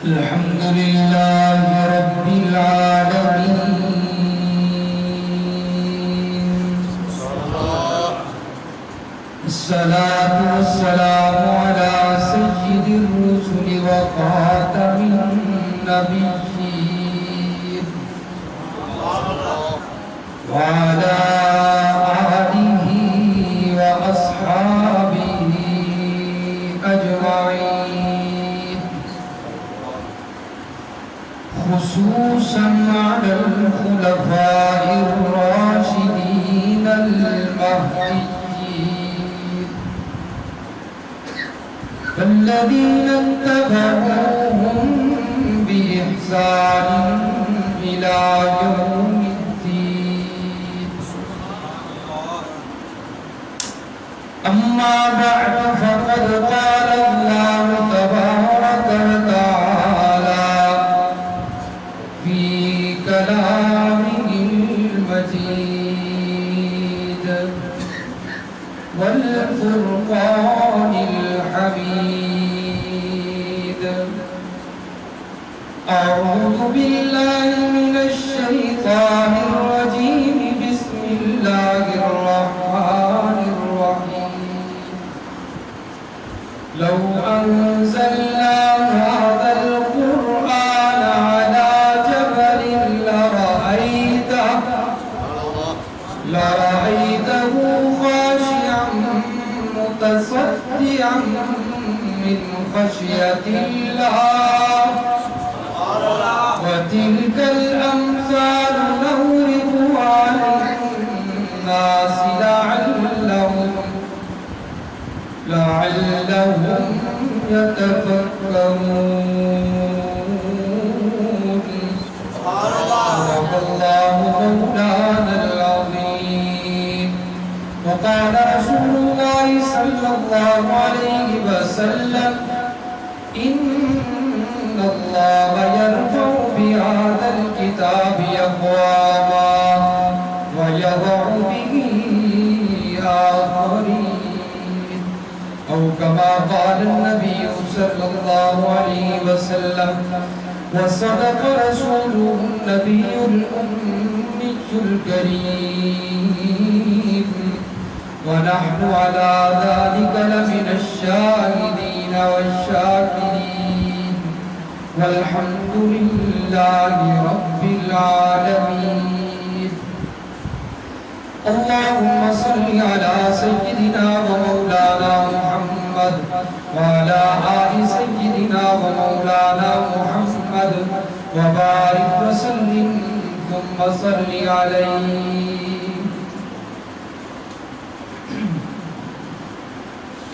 الحمد لله رب العالمين الصلاة والسلام على سيد الرسل وخاتم النبيين وعلى آله وأصحابه أجمعين خصوصا على الخلفاء الراشدين المهديين الذين اتبعوهم بإحسان إلى يوم الدين. أما بعد فقد قال الله تبارك وتعالى في كلامه المجيد والفرقان الحميد. أعوذ بالله من الشيطان الرجيم. بسم الله الرحمن الرحيم. لو أنزلنا هذا القرآن على جبل لرأيته خاشعا متصدعا من خشية الله. وتلك الأمثال نضربها للناس لعلهم يتفكرون. صدق الله مولانا العظيم. وقال رسول الله صلى الله عليه وسلم إن الله يرفع بهذا الكتاب أقواما ويضع به آخرين أو كما قال النبي صلى الله عليه وسلم. وصدق رسوله النبي الأمي الكريم. ونحن على ذلك لمن الشاهدين والشاكرين والحمد لله رب العالمين. اللهم صل على سيدنا ومولانا محمد وعلى آل سيدنا ومولانا محمد وبارك وسلم ثم صل عليه.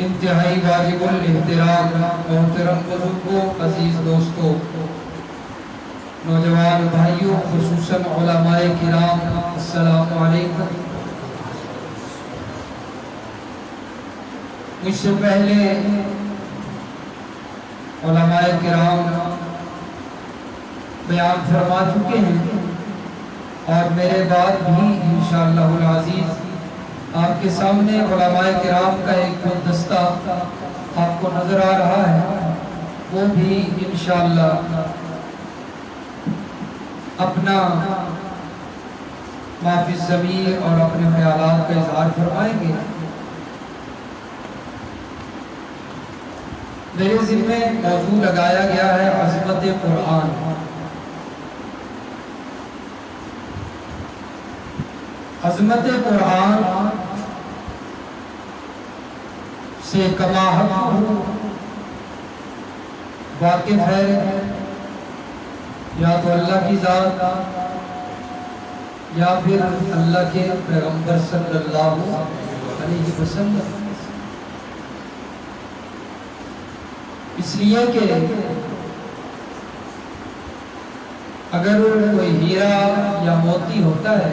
انتہائی واجب الاحترام محترم بزرگوں، عزیز دوستوں، نوجوان بھائیوں، خصوصاً علماء کرام، السلام علیکم. مجھ سے پہلے علماء کرام بیان فرما چکے ہیں اور میرے بعد بھی انشاءاللہ العزیز آپ کے سامنے علماء کرام کا ایک گلدستہ آپ کو نظر آ رہا ہے، وہ بھی انشاءاللہ اپنا ما فی الضمیر اور اپنے خیالات کا اظہار فرمائیں گے. میرے ذمہ موضوع لگایا گیا ہے عظمت قرآن. عظمت قرآن سے کما حق واقف ہے یا تو اللہ کی ذات یا پھر اللہ کے پیغمبر صلی اللہ علیہ وسلم. اس لیے کہ اگر کوئی ہیرا یا موتی ہوتا ہے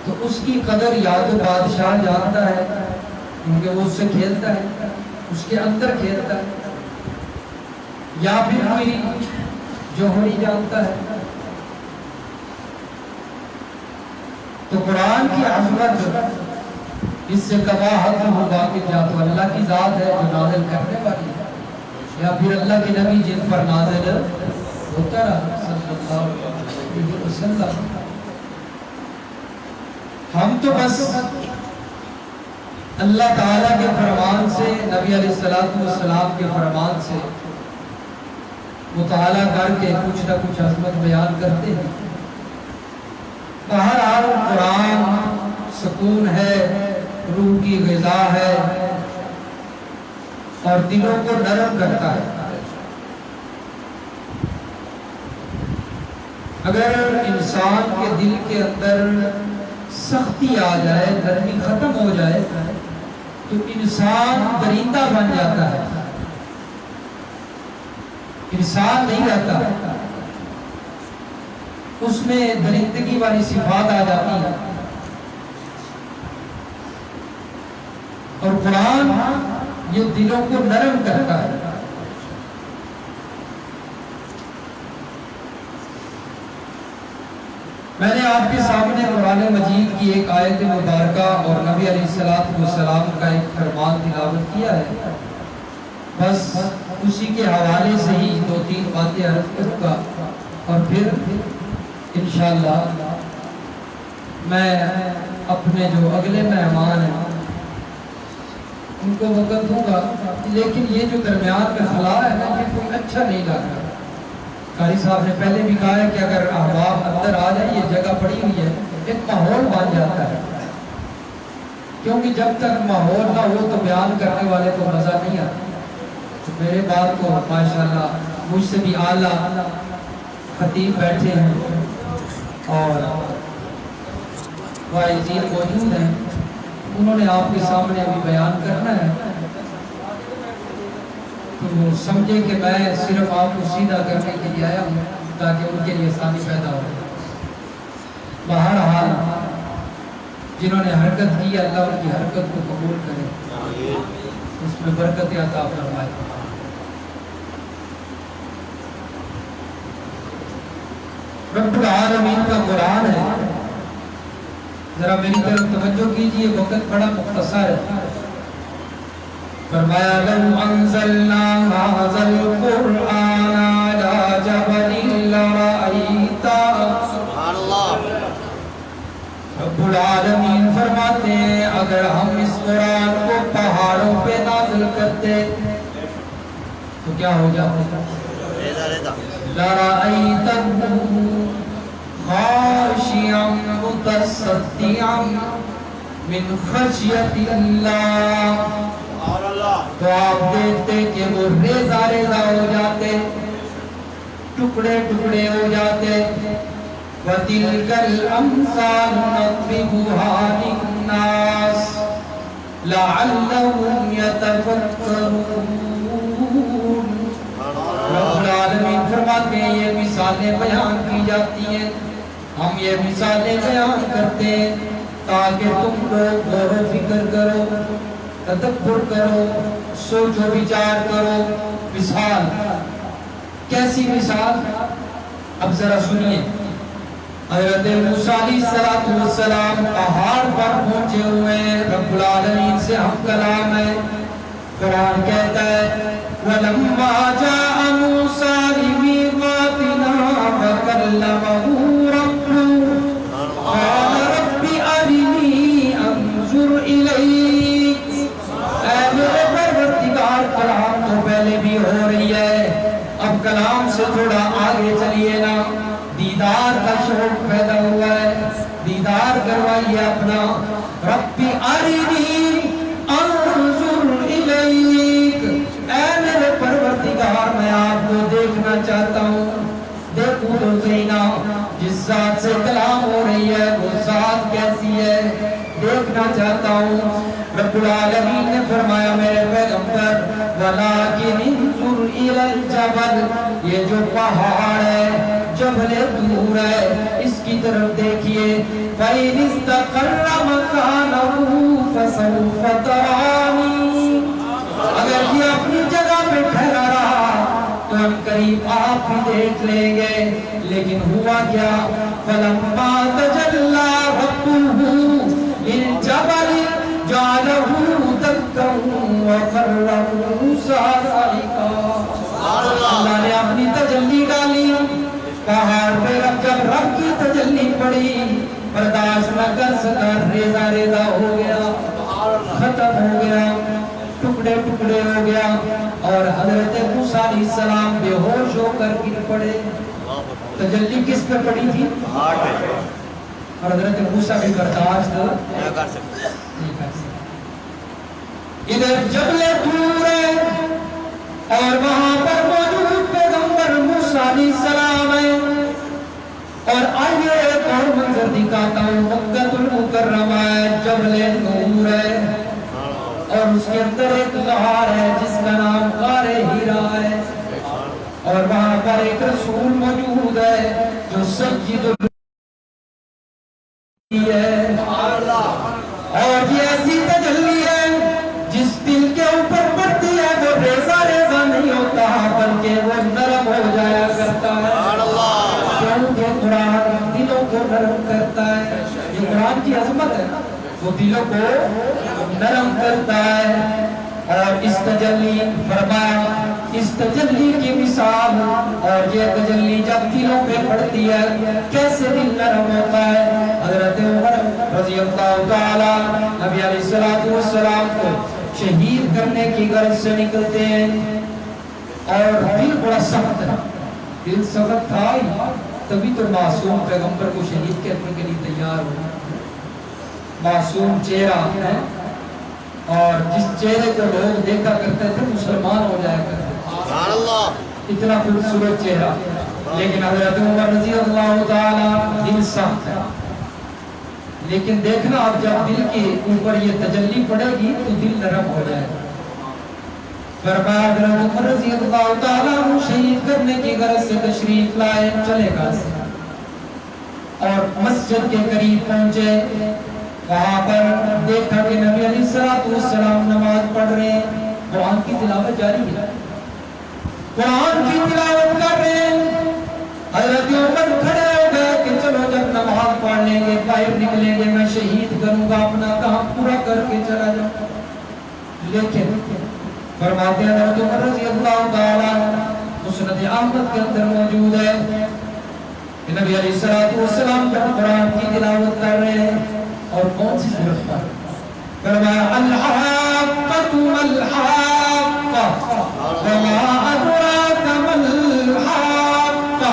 تو اس کی قدر یا تو بادشاہ جانتا ہے کیونکہ وہ اس سے کھیلتا ہے، اس کے اندر کھیلتا ہے، یا پھر کوئی جوہری جانتا ہے. تو قرآن کی عظمت اس سے کما حق ہوگا کہ یا تو اللہ کی ذات ہے جو نازل کرنے والی ہے یا پھر اللہ کے نبی جن پر نازل ہوتا رہا صلی اللہ علیہ وسلم. ہم تو بس اللہ تعالیٰ کے فرمان سے، نبی علیہ السلام کے فرمان سے مطالعہ کر کے کچھ نہ کچھ عظمت بیان کرتے ہیں. بہرحال قرآن سکون ہے، روح کی غذا ہے اور دلوں کو نرم کرتا ہے. اگر انسان کے دل کے اندر سختی آ جائے، نرمی ختم ہو جائے تو انسان درندہ بن جاتا ہے، انسان نہیں رہتا، اس میں درندگی والی صفات آ جاتی ہے. اور قرآن یہ دلوں کو نرم کرتا ہے. میں نے آپ کے سامنے قرآن مجید کی ایک آیت مبارکہ اور نبی علیہ السلام کا ایک فرمان تلاوت کیا ہے. بس اسی کے حوالے سے ہی دو تین باتیں عرض کروں گا اور پھر انشاءاللہ میں اپنے جو اگلے مہمان ہیں ان کو وقت دوں گا. لیکن یہ جو درمیان میں خلا ہے نا، یہ کوئی اچھا نہیں لگتا. قاری صاحب نے پہلے بھی کہا ہے کہ اگر احباب اندر آ جائیں، یہ جگہ پڑی ہوئی ہے، ایک ماحول بن جاتا ہے. کیونکہ جب تک ماحول نہ ہو تو بیان کرنے والے کو مزہ نہیں آتا. تو میرے بات کو ماشاءاللہ مجھ سے بھی اعلیٰ خطیب بیٹھے ہیں اور واعظین موجود ہیں، انہوں نے آپ کے سامنے ابھی بیان کرنا ہے. تو سمجھے کہ میں صرف آپ کو سیدھا کرنے کے لیے آیا ہوں تاکہ ان کے لیے آسانی پیدا ہو. بہرحال جنہوں نے حرکت کی، اللہ ان کی حرکت کو قبول کرے، اس میں برکت عطا فرمائے. رب العالمین کا قرآن ہے. ذرا میری طرف توجہ کیجئے، وقت بڑا مختصر ہے. فرمایا لو انزلنا هذا القرآن على جبل لرأيته. سبحان اللہ. رب العالمین فرماتے ہیں اگر ہم اس قرآن کو پہاڑوں پہ نازل کرتے تو کیا ہو جاتا؟ لرأيته خاشعا متصدعا من خشیة اللہ. تو آپ دیکھتے کہ وہ ریزہ ریزہ ہو جاتے، ٹکڑے ٹکڑے ہو جاتے. وَتِلْكَ الْأَمْثَالُ نَضْرِبُهَا لِلنَّاسِ لَعَلَّهُمْ يَتَفَكَّرُونَ. رب العالمین فرماتے ہیں یہ مثالیں بیان کی جاتی ہیں، ہم یہ مثالیں بیان کرتے ہیں تاکہ تم لوگ غور و فکر کرو، تدبر کرو، سوچو وچار کرو. مثال کیسی مثال؟ اب ذرا سنیے. حضرت موسیٰ علیہ السلام پہاڑ پر پہنچے ہوئے ہیں، رب العالمین سے ہم کلام ہے. قرآن کہتا ہے وَلَمَّا جَاءَ مُوسَىٰ لِمِيقَاتِنَا فَكَلَّمَهُ رَبُّهُ قَالَ رَبِّ أَرِنِي أَنظُرْ إِلَيْكَ. اے میرے پروردگار، کلام تو پہلے بھی ہو رہی ہے، اب کلام سے تھوڑا آگے چلیے نا. دیدار کا شوق پیدا ہوا ہے، دیدار کروائیے اپنا. رب ارنی انظر الیک. اے میرے پروردگار میں آپ کو دیکھنا چاہتا ہوں. دیکھو تو زینا، جس ذات سے کلام ہو رہی ہے وہ ذات کیسی ہے، دیکھنا چاہتا ہوں. رب العالمین نے فرمایا میرے پیغمبر وَلَٰكِنِ انظُرْ إِلَى الْجَبَلِ. یہ جو پہاڑ ہے، جبل دور ہے، اس کی طرف دیکھیے. فَإِنِ اسْتَقَرَّ مَكَانَهُ فَسَوْفَ تَرَانِي. اگر یہ اپنی جگہ پہ ٹھہرا رہا تو ہم قریب آپ بھی دیکھ لیں گے. لیکن ہوا کیا؟ فَلَمَّا تَجَلَّىٰ رَبُّهُ لِلْجَبَلِ جَعَلَهُ دَكًّا وَخَرَّ مُوسَىٰ صَعِقًا. پڑی، برداشت نہ کر سکا، ریزہ ریزہ ہو گیا، ختم ہو گیا، ٹکڑے ٹکڑے ہو گیا، اور حضرت موسیٰ علیہ السلام بے ہوش ہو کر گر پڑے۔ تجلی کس پہ پڑی تھی؟ اور حضرت موسیٰ بھی برداشت نہیں کر سکتے۔ ادھر جبل طور ہے اور وہاں پر موجود پیغمبر موسیٰ علیہ السلام ہے، اور آئیے ایک اور منظر دکھاتا ہوں، مکہ المکرمہ ہے، جبل نور ہے، اور اس کے اندر ایک غار ہے جس کا نام غار ہیرا ہے، اور وہاں پر ایک رسول موجود ہے جو سید ہے، اور یہ ایسی تجلی ہے جس دل کے اوپر پڑتی ہے وہ ریزہ ریزہ نہیں ہوتا بلکہ وہ نرم ہو جایا کرتا ہے، کیونکہ قرآن دلوں کو نرم کرتا ہے۔ یہ قرآن کی عظمت ہے، وہ دلوں کو نرم کرتا ہے۔ اور اس تجلی فرمایا، اس تجلی کی مثال، اور یہ تجلی جب دلوں پہ پڑتی ہے کیسے دل نرم ہوتا ہے۔ حضرت عمر رضی اللہ تعالی نبی علیہ السلام کو شہید کرنے کی غرض سے نکلتے ہیں، اور دل بڑا سخت ہے، دل سخت تھا ہی تبھی تو معصوم پیغمبر کو شہید کرنے کے لیے تیار ہو۔ معصوم چہرہ ہے، اور جس چہرے کو لوگ دیکھا کرتے تھے مسلمان ہو جایا کرتے تھے، اتنا خوبصورت چہرہ، لیکن حضرت عمر رضی اللہ تعالی دل سخت ہے۔ لیکن دیکھنا اب جب دل کے اوپر یہ تجلی پڑے گی تو دل نرم ہو جائے گا۔ فرمایا حضرت عمر رضی اللہ تعالیٰ عنہ شہید کرنے کی غرض سے تشریف لائے، چلے گا سے، اور مسجد کے قریب پہنچے، وہاں پر دیکھا کہ نبی علیہ السلام نماز پڑھ رہے ہیں، قرآن کی تلاوت جاری ہے، قرآن کی تلاوت کر رہے ہیں۔ حضرت عمر کھڑے ہو گئے کہ چلو جب نماز پڑھ لیں گے باہر نکلیں گے میں شہید کروں گا، اپنا کام پورا کر کے چلا جاؤں۔ لیکن فرماتے ہیں حضرت عمر رضی اللہ تعالیٰ مسند احمد کے اندر موجود ہے کہ نبی علیہ السلام پر قرآن کی تلاوت کر رہے ہیں، اور کون سی صورت پر؟ فرمایا الحاقۃ ملحاقۃ وما ادراک ملحاقۃ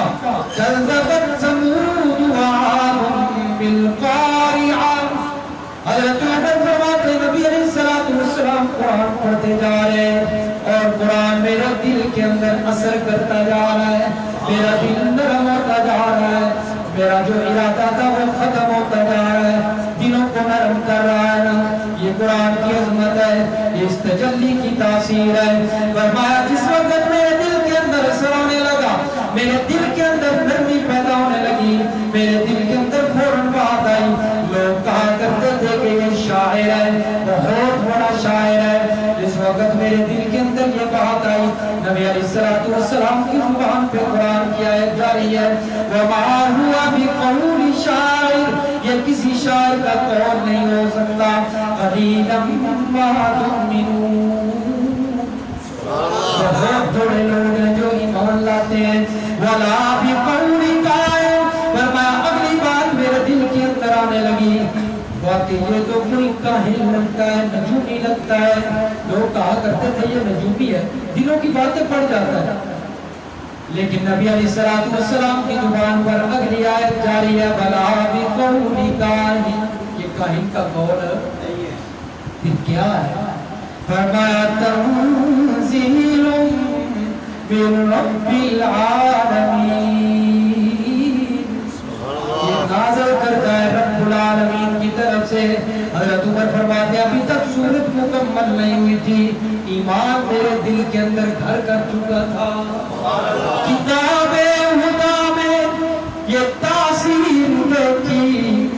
کذبت ثمود وعاد بالقارعۃ۔ حضرت عمر فرماتے ہیں نبی علیہ السلام قرآن پڑھتے جا رہے ہیں، اور قرآن میرے دل کے اندر اثر کرتا جا رہا ہے، میرا دل نرم ہوتا جا رہا ہے، میرا جو ارادہ تھا وہ ختم ہوتا جا رہا ہے، دلوں کو نرم کر رہا ہے نا۔ یہ قرآن کی عظمت ہے، یہ اس تجلی کی تاثیر ہے۔ فرمایا جس وقت میرے دل کے اندر اثر ہونے لگا، میرے دل کے اندر نرمی پیدا ہونے لگی، میرے دل کے اندر فوراً بات آئی، لوگ کہا کرتے تھے کہ یہ شاعر ہے، بہت بڑا شاعر ہے۔ جس وقت میرے دل کے اندر یہ بات آئی، نبی علیہ السلام کی زبان پہ قرآن کی آیت جاری ہے، وَمَا هُوَ بِقَوْلِ شَاعِرٍ، یہ کسی شاعر کا قول نہیں ہو سکتا، قَلِيلًا مَا تُؤْمِنُونَ، بہت تھوڑے لوگ ہیں جو ایمان لاتے ہیں، وَلَا بِقَوْلِ قَائِلٍ، فرمایا اگلی بات میرے دل کے اندر آنے لگی، واقعی یہ تو کوئی کاہن لگتا ہے، نجومی لگتا ہے، لوگ کہا کرتے تھے یہ نجومی ہے، دلوں کی باتیں پڑھ جاتا ہے۔ لیکن نبی علیہ السلام کی زبان پر اگلی آیت جاری ہے، بلا بقول کاہن، یہ کاہن کا قول پھر کیا ہے؟ فرمایا تنزیل من رب العالمین، یہ نازل کرتا ہے رب العالمین کی طرف سے۔ حضرت عمر فرماتے ہیں ابھی تک سورت مکمل نہیں ہوئی تھی، ایمان میرے دل کے اندر گھر کر چکا تھا۔ کتاب ہدا میں یہ تاثیر دیکھی،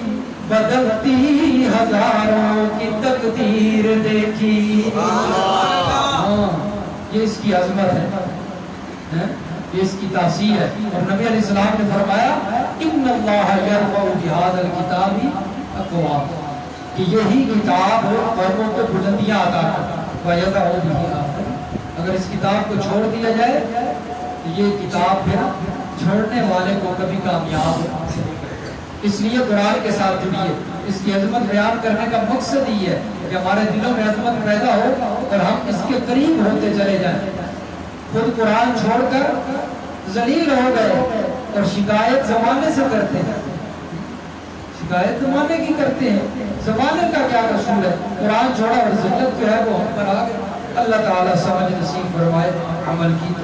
بدلتی ہزاروں کی تقدیر دیکھی۔ ہاں یہ اس کی عظمت ہے، یہ اس کی تاثیر ہے۔ اور نبی علیہ السلام نے فرمایا ان اللہ یرفع بہذا الکتاب اقوام، کہ یہی کتاب قوموں کو بلندیاں عطا کرتا ہے، وَيَضَعُ بِهِ آخَرِينَ، اگر اس کتاب کو چھوڑ دیا جائے تو یہ کتاب پھر چھوڑنے والے کو کبھی کامیاب اس لیے قرآن کے ساتھ جڑیے. اس کی عظمت بیان کرنے کا مقصد ہی ہے کہ ہمارے دلوں میں عظمت پیدا ہو اور ہم اس کے قریب ہوتے چلے جائیں. خود قرآن چھوڑ کر ذلیل ہو گئے اور شکایت زمانے سے کرتے ہیں. شکایت زمانے کی کرتے ہیں. زمانے کا کیا قصور ہے؟ قرآن چھوڑا اور ذلت جو ہے وہ ہم پر آ گئی. اللہ تعالیٰ سمجھ نصیب فرمائے، عمل کی